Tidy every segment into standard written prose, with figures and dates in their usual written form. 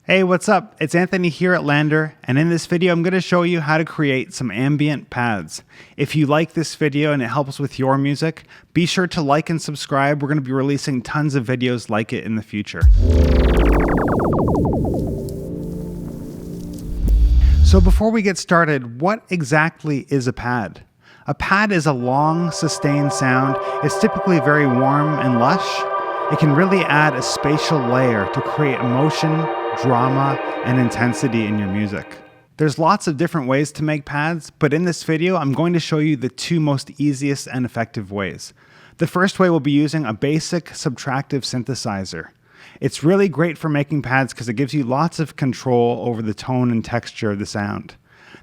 Hey, what's up? It's Anthony here at LANDR, and in this video I'm going to show you how to create some ambient pads. If you like this video and it helps with your music, be sure to like and subscribe. We're going to be releasing tons of videos like it in the future. So before we get started, what exactly is a pad? A pad is a long, sustained sound. It's typically very warm and lush. It can really add a spatial layer to create emotion, drama, and intensity in your music. There's lots of different ways to make pads, but in this video, I'm going to show you the two most easiest and effective ways. The first way will be using a basic subtractive synthesizer. It's really great for making pads because it gives you lots of control over the tone and texture of the sound.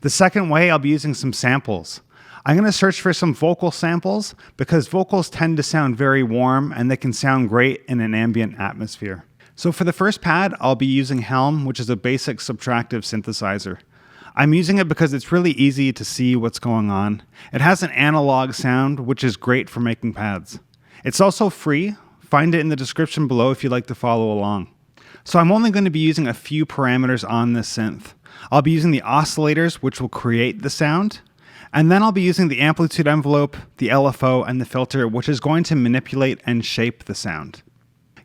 The second way, I'll be using some samples. I'm going to search for some vocal samples because vocals tend to sound very warm and they can sound great in an ambient atmosphere. So for the first pad, I'll be using Helm, which is a basic subtractive synthesizer. I'm using it because it's really easy to see what's going on. It has an analog sound, which is great for making pads. It's also free. Find it in the description below if you'd like to follow along. So I'm only going to be using a few parameters on this synth. I'll be using the oscillators, which will create the sound. And then I'll be using the amplitude envelope, the LFO, and the filter, which is going to manipulate and shape the sound.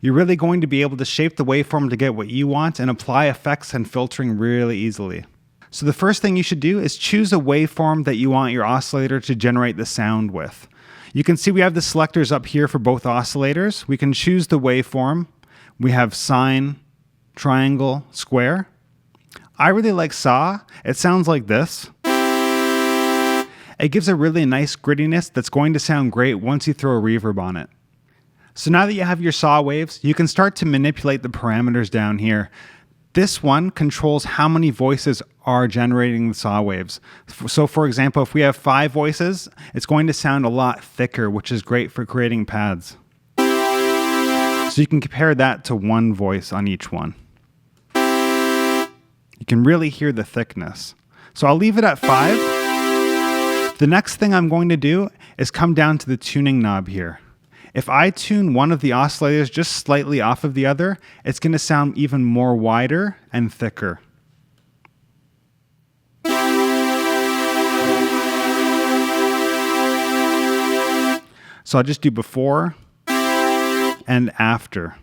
You're really going to be able to shape the waveform to get what you want and apply effects and filtering really easily. So the first thing you should do is choose a waveform that you want your oscillator to generate the sound with. You can see we have the selectors up here for both oscillators. We can choose the waveform. We have sine, triangle, square. I really like saw. It sounds like this. It gives a really nice grittiness that's going to sound great once you throw a reverb on it. So now that you have your saw waves, you can start to manipulate the parameters down here. This one controls how many voices are generating the saw waves. So for example, if we have 5 voices, it's going to sound a lot thicker, which is great for creating pads. So you can compare that to 1 voice on each one. You can really hear the thickness. So I'll leave it at 5. The next thing I'm going to do is come down to the tuning knob here. If I tune one of the oscillators just slightly off of the other, it's going to sound even more wider and thicker. So I'll just do before and after.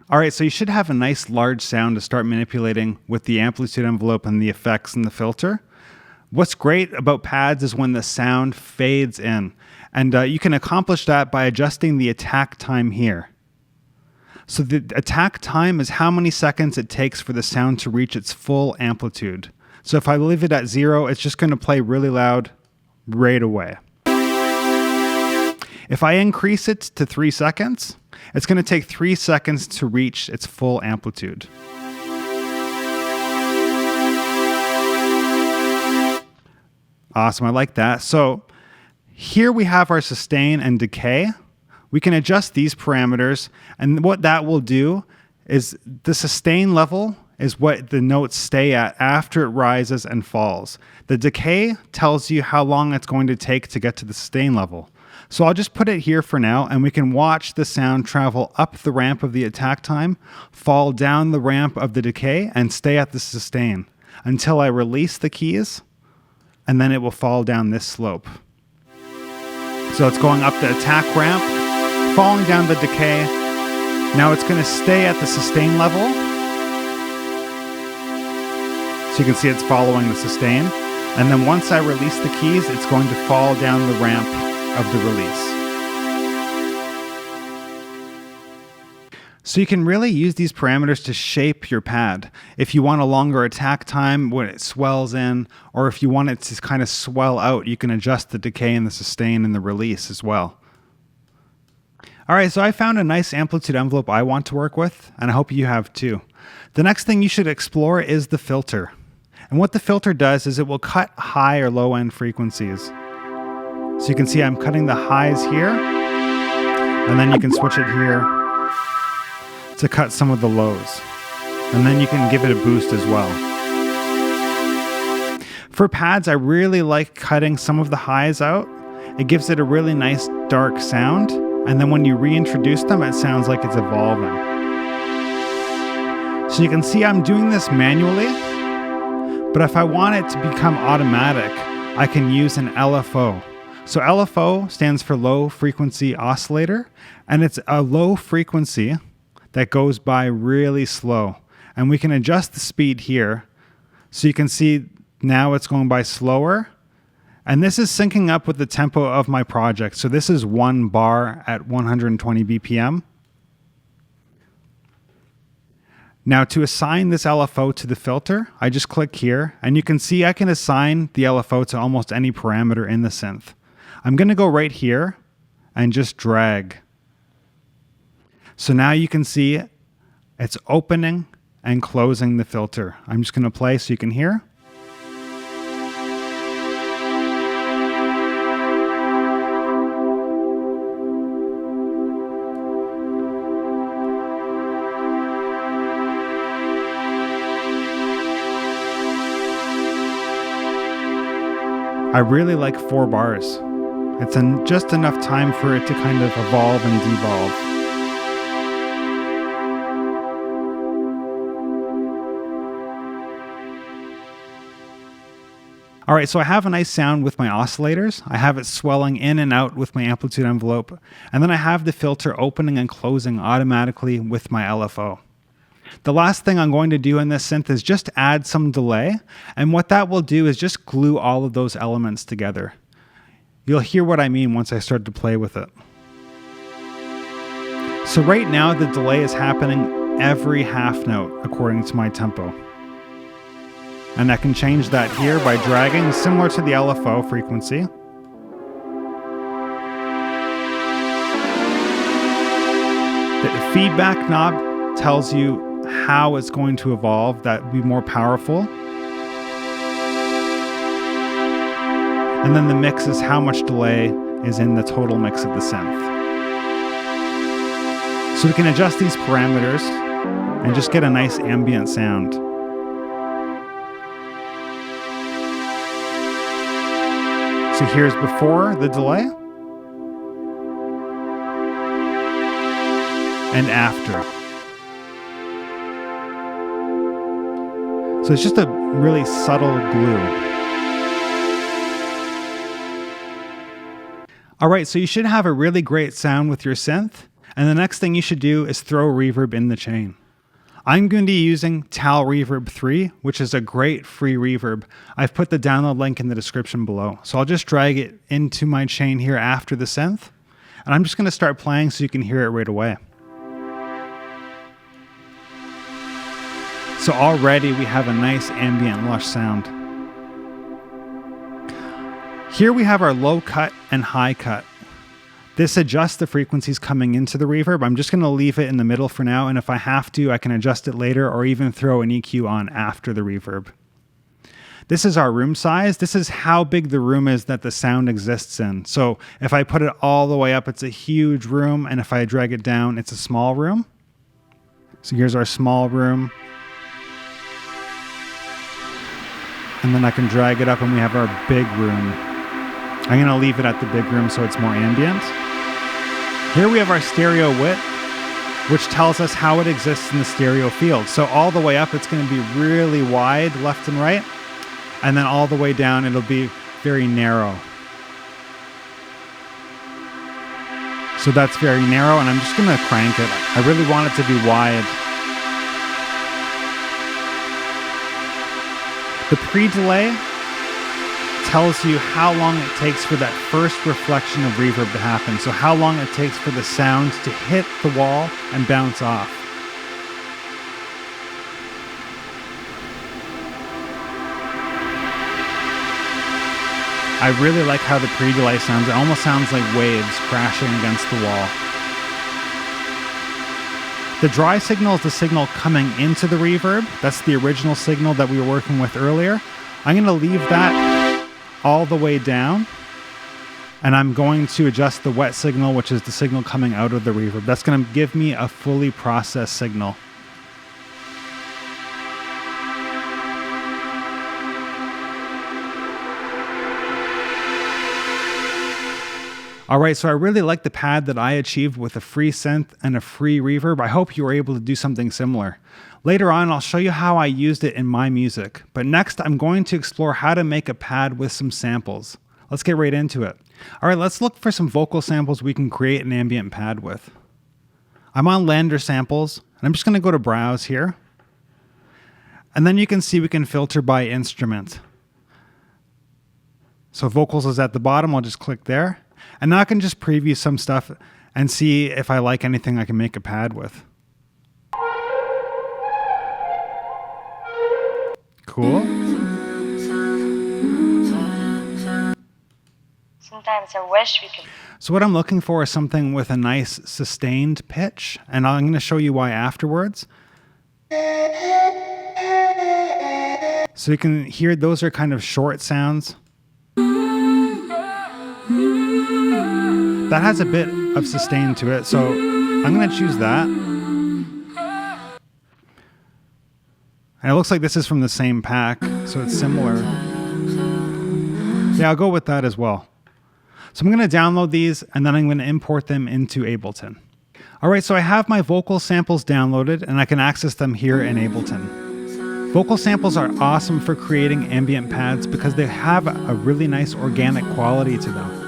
All right, so you should have a nice large sound to start manipulating with the amplitude envelope and the effects and the filter. What's great about pads is when the sound fades in, and you can accomplish that by adjusting the attack time here. So the attack time is how many seconds it takes for the sound to reach its full amplitude. So if I leave it at 0, it's just going to play really loud right away. If I increase it to 3 seconds, it's going to take 3 seconds to reach its full amplitude. Awesome, I like that. So here we have our sustain and decay. We can adjust these parameters, and what that will do is the sustain level is what the notes stay at after it rises and falls. The decay tells you how long it's going to take to get to the sustain level. So I'll just put it here for now, and we can watch the sound travel up the ramp of the attack time, fall down the ramp of the decay, and stay at the sustain until I release the keys, and then it will fall down this slope. So it's going up the attack ramp, falling down the decay. Now it's going to stay at the sustain level. So you can see it's following the sustain. And then once I release the keys, it's going to fall down the ramp of the release. So you can really use these parameters to shape your pad. If you want a longer attack time when it swells in, or if you want it to kind of swell out, you can adjust the decay and the sustain and the release as well. All right, so I found a nice amplitude envelope I want to work with, and I hope you have too. The next thing you should explore is the filter. And what the filter does is it will cut high or low end frequencies. So you can see I'm cutting the highs here, and then you can switch it here to cut some of the lows. And then you can give it a boost as well. For pads, I really like cutting some of the highs out. It gives it a really nice dark sound. And then when you reintroduce them, it sounds like it's evolving. So you can see I'm doing this manually, but if I want it to become automatic, I can use an LFO. So LFO stands for low frequency oscillator, and it's a low frequency that goes by really slow. And we can adjust the speed here. So you can see now it's going by slower. And this is syncing up with the tempo of my project. So this is 1 bar at 120 BPM. Now to assign this LFO to the filter, I just click here, and you can see I can assign the LFO to almost any parameter in the synth. I'm going to go right here and just drag. So now you can see it's opening and closing the filter. I'm just going to play so you can hear. I really like 4 bars. It's just enough time for it to kind of evolve and devolve. All right, so I have a nice sound with my oscillators. I have it swelling in and out with my amplitude envelope. And then I have the filter opening and closing automatically with my LFO. The last thing I'm going to do in this synth is just add some delay. And what that will do is just glue all of those elements together. You'll hear what I mean once I start to play with it. So right now the delay is happening every half note according to my tempo. And I can change that here by dragging, similar to the LFO frequency. The feedback knob tells you how it's going to evolve, that would be more powerful. And then the mix is how much delay is in the total mix of the synth. So we can adjust these parameters and just get a nice ambient sound. So here's before the delay and after. So it's just a really subtle glue. All right, so you should have a really great sound with your synth. And the next thing you should do is throw reverb in the chain. I'm going to be using TAL Reverb 3, which is a great free reverb. I've put the download link in the description below. So I'll just drag it into my chain here after the synth. And I'm just going to start playing so you can hear it right away. So already we have a nice ambient lush sound. Here we have our low cut and high cut. This adjusts the frequencies coming into the reverb. I'm just going to leave it in the middle for now, and if I have to, I can adjust it later or even throw an EQ on after the reverb. This is our room size. This is how big the room is that the sound exists in. So if I put it all the way up, it's a huge room, and if I drag it down, it's a small room. So here's our small room. And then I can drag it up and we have our big room. I'm going to leave it at the big room so it's more ambient. Here we have our stereo width, which tells us how it exists in the stereo field. So all the way up, it's going to be really wide left and right. And then all the way down, it'll be very narrow. So that's very narrow, and I'm just going to crank it. I really want it to be wide. The pre-delay tells you how long it takes for that first reflection of reverb to happen. So how long it takes for the sound to hit the wall and bounce off. I really like how the pre-delay sounds. It almost sounds like waves crashing against the wall. The dry signal is the signal coming into the reverb. That's the original signal that we were working with earlier. I'm going to leave that all the way down, and I'm going to adjust the wet signal, which is the signal coming out of the reverb. That's going to give me a fully processed signal. All right, so I really like the pad that I achieved with a free synth and a free reverb. I hope you were able to do something similar. Later on, I'll show you how I used it in my music. But next, I'm going to explore how to make a pad with some samples. Let's get right into it. All right, let's look for some vocal samples we can create an ambient pad with. I'm on LANDR Samples, and I'm just going to go to Browse here. And then you can see we can filter by instrument. So vocals is at the bottom. I'll just click there. And now I can just preview some stuff and see if I like anything I can make a pad with. Cool. Sometimes I wish we could. So what I'm looking for is something with a nice sustained pitch, and I'm going to show you why afterwards. So you can hear those are kind of short sounds. That has a bit of sustain to it, so I'm going to choose that. And it looks like this is from the same pack, so it's similar. Yeah, I'll go with that as well. So I'm going to download these, and then I'm going to import them into Ableton. All right, so I have my vocal samples downloaded, and I can access them here in Ableton. Vocal samples are awesome for creating ambient pads because they have a really nice organic quality to them.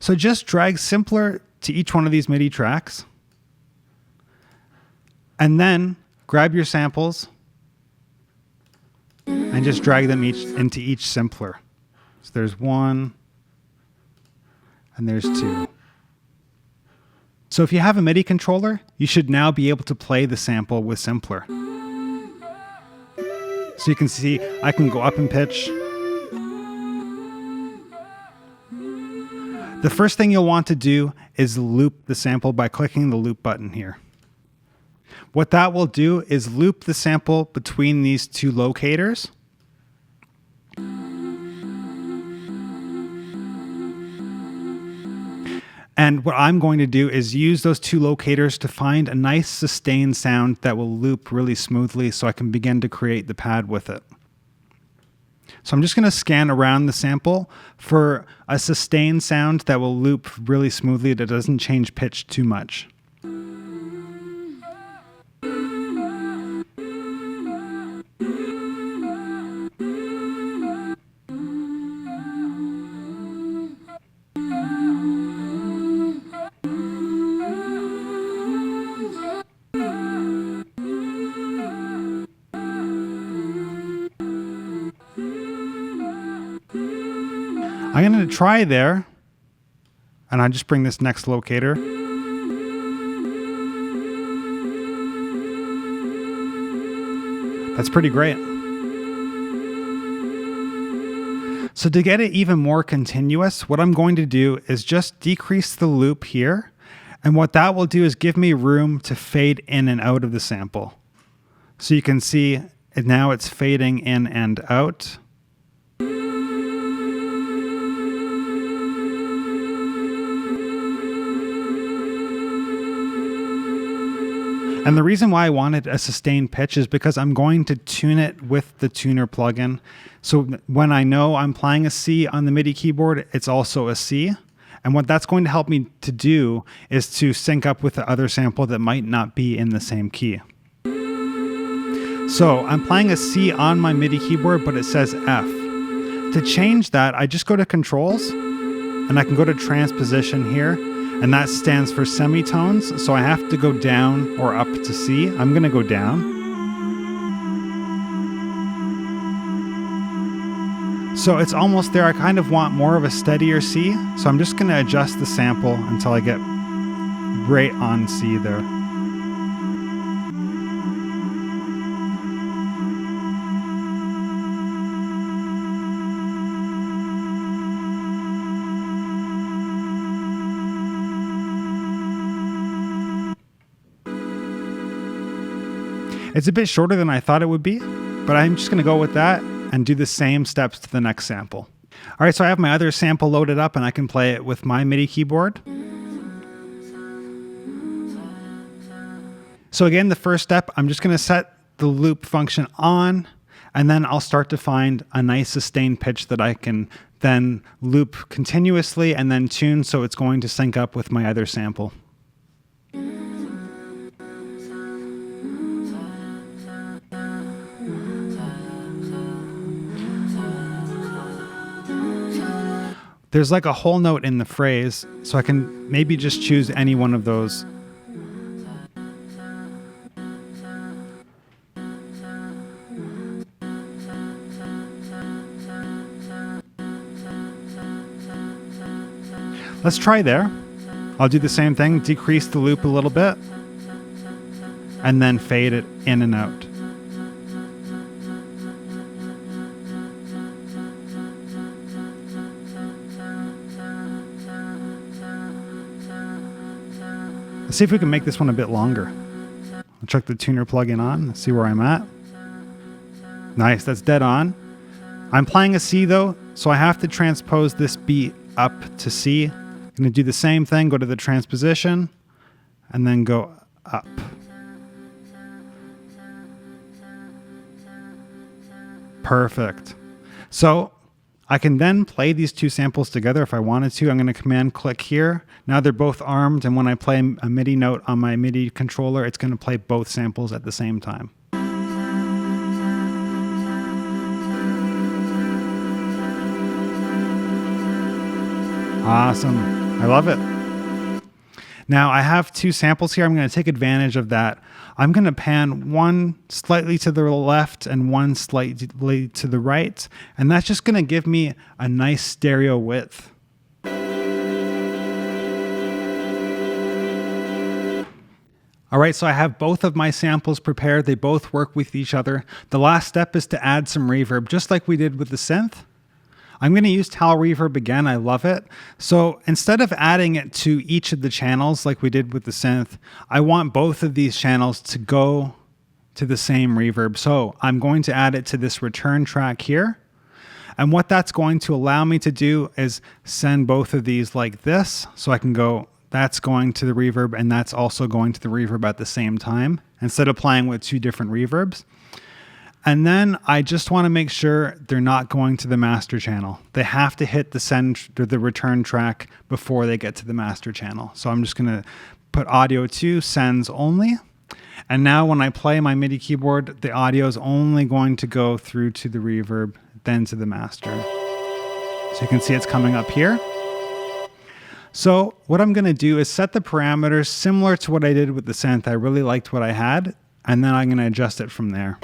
So just drag simpler to each one of these MIDI tracks, and then grab your samples and just drag them into each simpler. So there's one, and there's two. So if you have a MIDI controller, you should now be able to play the sample with simpler. So you can see I can go up in pitch. The first thing you'll want to do is loop the sample by clicking the loop button here. What that will do is loop the sample between these two locators. And what I'm going to do is use those two locators to find a nice sustained sound that will loop really smoothly so I can begin to create the pad with it. So I'm just going to scan around the sample for a sustained sound that will loop really smoothly that doesn't change pitch too much. I'm going to try there, and I'll just bring this next locator. That's pretty great. So to get it even more continuous, what I'm going to do is just decrease the loop here, and what that will do is give me room to fade in and out of the sample. So you can see now it's fading in and out. And the reason why I wanted a sustained pitch is because I'm going to tune it with the tuner plugin. So when I know I'm playing a C on the MIDI keyboard, it's also a C. And what that's going to help me to do is to sync up with the other sample that might not be in the same key. So I'm playing a C on my MIDI keyboard, but it says F. To change that, I just go to Controls, and I can go to Transposition here. And that stands for semitones, so I have to go down or up to C. I'm going to go down. So it's almost there. I kind of want more of a steadier C, so I'm just going to adjust the sample until I get right on C there. It's a bit shorter than I thought it would be, but I'm just going to go with that and do the same steps to the next sample. All right, so I have my other sample loaded up and I can play it with my MIDI keyboard. So again, the first step, I'm just going to set the loop function on, And then I'll start to find a nice sustained pitch that I can then loop continuously and then tune so it's going to sync up with my other sample. There's like a whole note in the phrase, so I can maybe just choose any one of those. Let's try there. I'll do the same thing, decrease the loop a little bit, and then fade it in and out. Let's see if we can make this one a bit longer. I'll check the tuner plugin on, see where I'm at. Nice, that's dead on. I'm playing a C though, so I have to transpose this beat up to C. I'm gonna do the same thing, go to the transposition, and then go up. Perfect. So I can then play these two samples together if I wanted to. I'm going to command click here. Now they're both armed, and when I play a MIDI note on my MIDI controller, it's going to play both samples at the same time. Awesome. I love it. Now I have two samples here. I'm going to take advantage of that. I'm going to pan one slightly to the left and one slightly to the right. And that's just going to give me a nice stereo width. All right, so I have both of my samples prepared. They both work with each other. The last step is to add some reverb, just like we did with the synth. I'm going to use TAL Reverb again. I love it. So instead of adding it to each of the channels like we did with the synth, I want both of these channels to go to the same reverb. So I'm going to add it to this return track here. And what that's going to allow me to do is send both of these like this. So I can go, that's going to the reverb and that's also going to the reverb at the same time, instead of playing with two different reverbs. And then I just want to make sure they're not going to the master channel. They have to hit the send or the return track before they get to the master channel. So I'm just going to put audio to sends only. And now when I play my MIDI keyboard, the audio is only going to go through to the reverb, then to the master. So you can see it's coming up here. So what I'm going to do is set the parameters similar to what I did with the synth. I really liked what I had, and then I'm going to adjust it from there.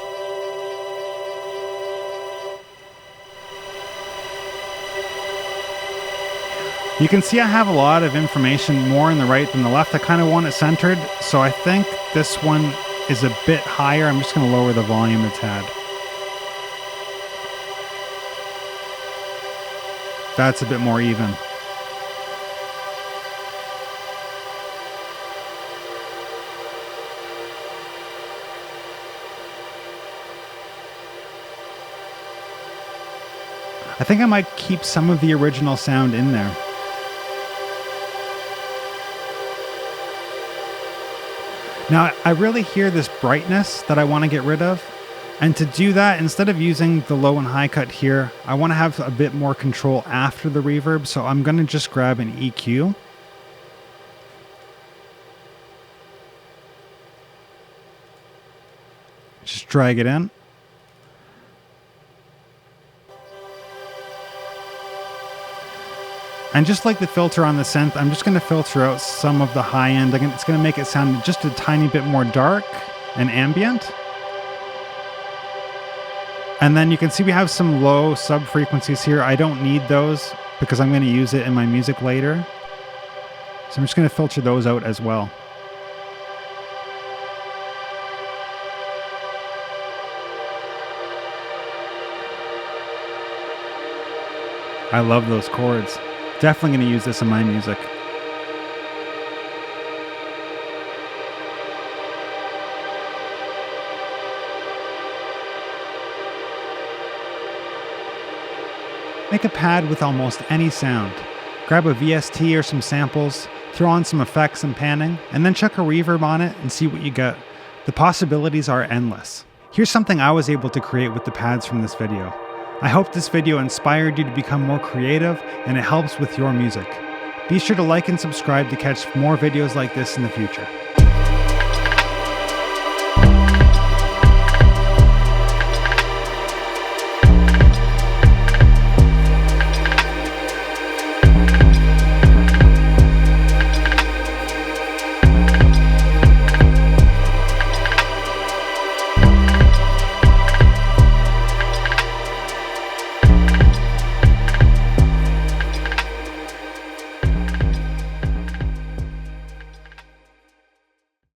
You can see I have a lot of information more in the right than the left. I kind of want it centered, so I think this one is a bit higher. I'm just going to lower the volume a tad. That's a bit more even. I think I might keep some of the original sound in there. Now, I really hear this brightness that I want to get rid of. And to do that, instead of using the low and high cut here, I want to have a bit more control after the reverb. So I'm going to just grab an EQ. Just drag it in. And just like the filter on the synth, I'm just going to filter out some of the high end. It's going to make it sound just a tiny bit more dark and ambient. And then you can see we have some low sub frequencies here. I don't need those because I'm going to use it in my music later. So I'm just going to filter those out as well. I love those chords. Definitely going to use this in my music. Make a pad with almost any sound. Grab a VST or some samples, throw on some effects and panning, and then chuck a reverb on it and see what you get. The possibilities are endless. Here's something I was able to create with the pads from this video. I hope this video inspired you to become more creative and it helps with your music. Be sure to like and subscribe to catch more videos like this in the future.